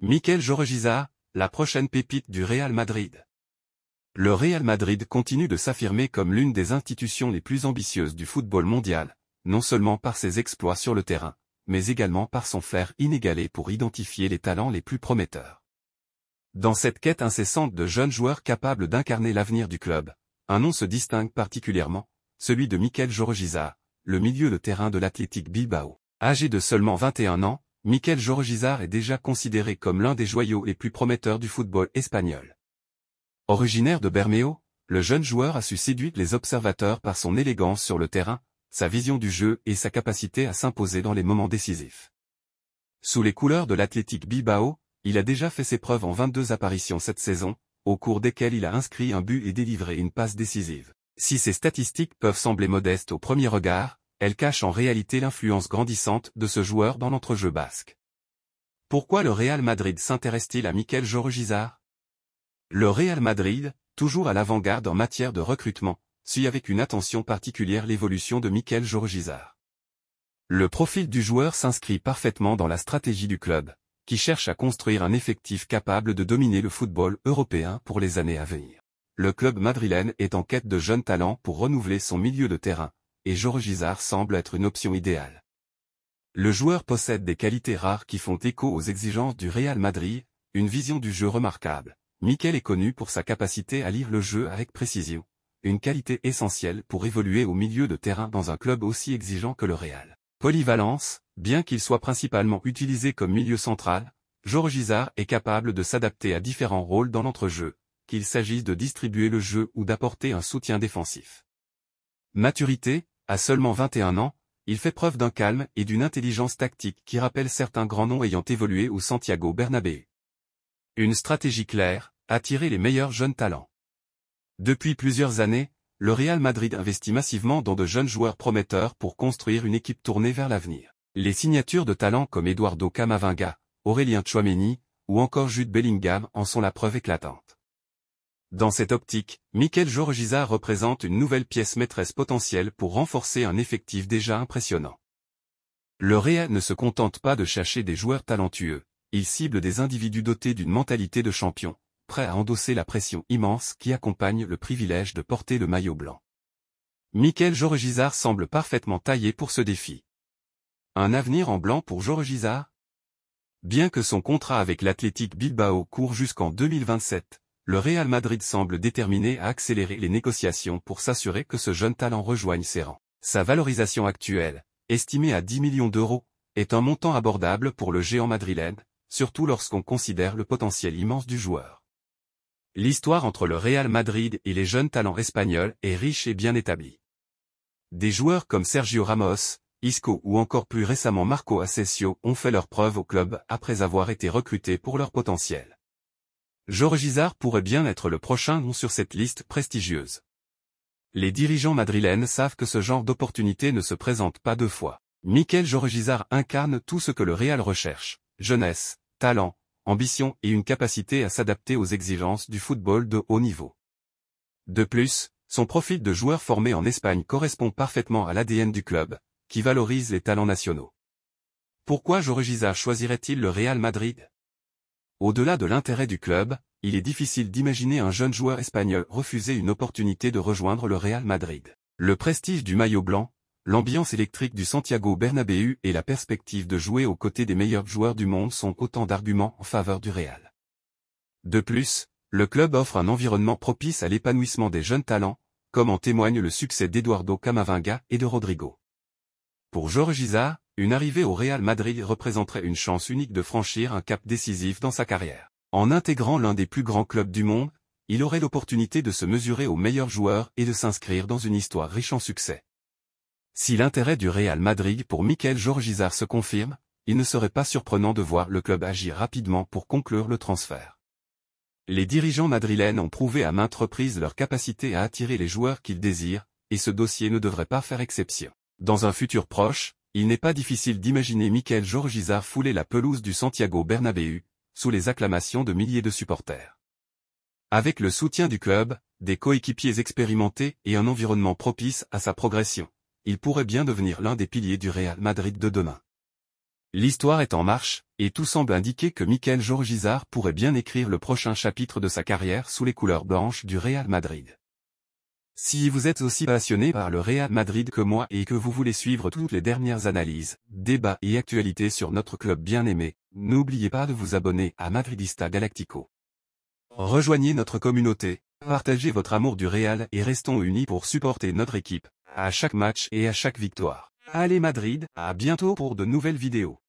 Mikel Jorge, la prochaine pépite du Real Madrid. Le Real Madrid continue de s'affirmer comme l'une des institutions les plus ambitieuses du football mondial, non seulement par ses exploits sur le terrain, mais également par son flair inégalé pour identifier les talents les plus prometteurs. Dans cette quête incessante de jeunes joueurs capables d'incarner l'avenir du club, un nom se distingue particulièrement, celui de Mikel Jorge, le milieu de terrain de l'Athletic Bilbao. Âgé de seulement 21 ans, Mikel Jorge est déjà considéré comme l'un des joyaux les plus prometteurs du football espagnol. Originaire de Bermeo, le jeune joueur a su séduire les observateurs par son élégance sur le terrain, sa vision du jeu et sa capacité à s'imposer dans les moments décisifs. Sous les couleurs de l'Athletic Bilbao, il a déjà fait ses preuves en 22 apparitions cette saison, au cours desquelles il a inscrit un but et délivré une passe décisive. Si ces statistiques peuvent sembler modestes au premier regard, elles cachent en réalité l'influence grandissante de ce joueur dans l'entrejeu basque. Pourquoi le Real Madrid s'intéresse-t-il à Mikel Jorge? Le Real Madrid, toujours à l'avant-garde en matière de recrutement, suit avec une attention particulière l'évolution de Mikel Jorge. Le profil du joueur s'inscrit parfaitement dans la stratégie du club, qui cherche à construire un effectif capable de dominer le football européen pour les années à venir. Le club madrilène est en quête de jeunes talents pour renouveler son milieu de terrain, et Jorge semble être une option idéale. Le joueur possède des qualités rares qui font écho aux exigences du Real Madrid, une vision du jeu remarquable. Mikel est connu pour sa capacité à lire le jeu avec précision, une qualité essentielle pour évoluer au milieu de terrain dans un club aussi exigeant que le Real. Polyvalence, bien qu'il soit principalement utilisé comme milieu central, Jorge est capable de s'adapter à différents rôles dans l'entrejeu, qu'il s'agisse de distribuer le jeu ou d'apporter un soutien défensif. Maturité, à seulement 21 ans, il fait preuve d'un calme et d'une intelligence tactique qui rappellent certains grands noms ayant évolué au Santiago Bernabéu. Une stratégie claire, attirer les meilleurs jeunes talents. Depuis plusieurs années, le Real Madrid investit massivement dans de jeunes joueurs prometteurs pour construire une équipe tournée vers l'avenir. Les signatures de talents comme Eduardo Camavinga, Aurélien Tchouaméni, ou encore Jude Bellingham en sont la preuve éclatante. Dans cette optique, Mikel Jorge représente une nouvelle pièce maîtresse potentielle pour renforcer un effectif déjà impressionnant. Le Real ne se contente pas de chercher des joueurs talentueux, il cible des individus dotés d'une mentalité de champion, prêts à endosser la pression immense qui accompagne le privilège de porter le maillot blanc. Mikel Jorge semble parfaitement taillé pour ce défi. Un avenir en blanc pour Jorge? Bien que son contrat avec l'Athletic Bilbao court jusqu'en 2027, le Real Madrid semble déterminé à accélérer les négociations pour s'assurer que ce jeune talent rejoigne ses rangs. Sa valorisation actuelle, estimée à 10 millions d'euros, est un montant abordable pour le géant madrilène, surtout lorsqu'on considère le potentiel immense du joueur. L'histoire entre le Real Madrid et les jeunes talents espagnols est riche et bien établie. Des joueurs comme Sergio Ramos, Isco ou encore plus récemment Marco Asensio ont fait leurs preuves au club après avoir été recrutés pour leur potentiel. Jorge pourrait bien être le prochain nom sur cette liste prestigieuse. Les dirigeants madrilènes savent que ce genre d'opportunité ne se présente pas deux fois. Mikel Jorge incarne tout ce que le Real recherche, jeunesse, talent, ambition et une capacité à s'adapter aux exigences du football de haut niveau. De plus, son profil de joueur formé en Espagne correspond parfaitement à l'ADN du club, qui valorise les talents nationaux. Pourquoi Jorge choisirait-il le Real Madrid? Au-delà de l'intérêt du club, il est difficile d'imaginer un jeune joueur espagnol refuser une opportunité de rejoindre le Real Madrid. Le prestige du maillot blanc, l'ambiance électrique du Santiago Bernabéu et la perspective de jouer aux côtés des meilleurs joueurs du monde sont autant d'arguments en faveur du Real. De plus, le club offre un environnement propice à l'épanouissement des jeunes talents, comme en témoigne le succès d'Eduardo Camavinga et de Rodrigo. Pour Jorge, une arrivée au Real Madrid représenterait une chance unique de franchir un cap décisif dans sa carrière. En intégrant l'un des plus grands clubs du monde, il aurait l'opportunité de se mesurer aux meilleurs joueurs et de s'inscrire dans une histoire riche en succès. Si l'intérêt du Real Madrid pour Mikel Jorge se confirme, il ne serait pas surprenant de voir le club agir rapidement pour conclure le transfert. Les dirigeants madrilènes ont prouvé à maintes reprises leur capacité à attirer les joueurs qu'ils désirent, et ce dossier ne devrait pas faire exception. Dans un futur proche, il n'est pas difficile d'imaginer Mikel Jorge fouler la pelouse du Santiago Bernabéu, sous les acclamations de milliers de supporters. Avec le soutien du club, des coéquipiers expérimentés et un environnement propice à sa progression, il pourrait bien devenir l'un des piliers du Real Madrid de demain. L'histoire est en marche, et tout semble indiquer que Mikel Jorge Izard pourrait bien écrire le prochain chapitre de sa carrière sous les couleurs blanches du Real Madrid. Si vous êtes aussi passionné par le Real Madrid que moi et que vous voulez suivre toutes les dernières analyses, débats et actualités sur notre club bien aimé, n'oubliez pas de vous abonner à Madridista Galactico. Rejoignez notre communauté, partagez votre amour du Real et restons unis pour supporter notre équipe, à chaque match et à chaque victoire. Allez Madrid, à bientôt pour de nouvelles vidéos.